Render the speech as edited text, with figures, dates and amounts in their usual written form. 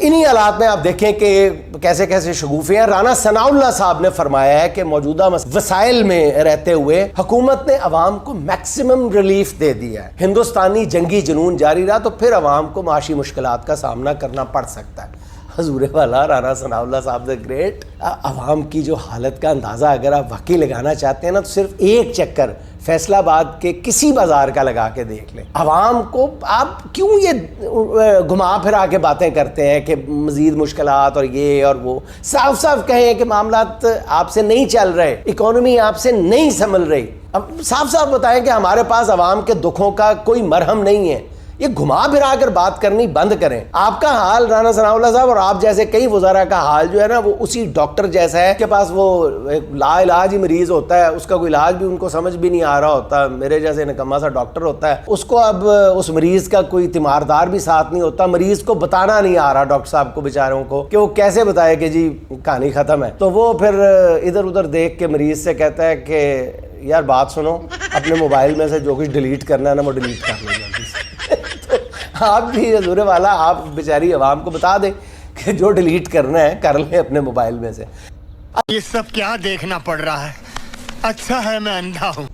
انہی حالات میں آپ دیکھیں کہ کیسے کیسے شگوفے ہیں. رانا ثناءاللہ صاحب نے فرمایا ہے کہ موجودہ وسائل میں رہتے ہوئے حکومت نے عوام کو میکسیمم ریلیف دے دیا ہے. ہندوستانی جنگی جنون جاری رہا تو پھر عوام کو معاشی مشکلات کا سامنا کرنا پڑ سکتا ہے. حضور والا رانا ثناءاللہ صاحب دا گریٹ. عوام کی جو حالت کا اندازہ اگر آپ واقعی لگانا چاہتے ہیں نا تو صرف ایک چکر فیصل آباد کے کسی بازار کا لگا کے دیکھ لیں. عوام کو آپ کیوں یہ گھما پھرا کے باتیں کرتے ہیں کہ مزید مشکلات اور یہ اور وہ؟ صاف صاف کہیں کہ معاملات آپ سے نہیں چل رہے, اکانومی آپ سے نہیں سنبھل رہی. اب صاف صاف بتائیں کہ ہمارے پاس عوام کے دکھوں کا کوئی مرہم نہیں ہے. یہ گھما پھرا کر بات کرنی بند کریں. آپ کا حال رانا ثناءاللہ صاحب اور آپ جیسے کئی وزراء کا حال جو ہے نا وہ اسی ڈاکٹر جیسا ہے کے پاس وہ لا علاج ہی مریض ہوتا ہے, اس کا کوئی علاج بھی ان کو سمجھ بھی نہیں آ رہا ہوتا. میرے جیسے نکما سا ڈاکٹر ہوتا ہے, اس کو اب اس مریض کا کوئی تیماردار بھی ساتھ نہیں ہوتا. مریض کو بتانا نہیں آ رہا ڈاکٹر صاحب کو بیچاروں کو کہ وہ کیسے بتائے کہ جی کہانی ختم ہے. تو وہ پھر ادھر ادھر دیکھ کے مریض سے کہتا ہے کہ یار بات سنو, اپنے موبائل میں سے جو کچھ ڈیلیٹ کرنا ہے نا وہ ڈیلیٹ کر لو جلدی سے. آپ بھی حضور والا آپ بیچاری عوام کو بتا دیں کہ جو ڈیلیٹ کرنا ہے کر لیں اپنے موبائل میں سے. یہ سب کیا دیکھنا پڑ رہا ہے؟ اچھا ہے میں اندھا ہوں.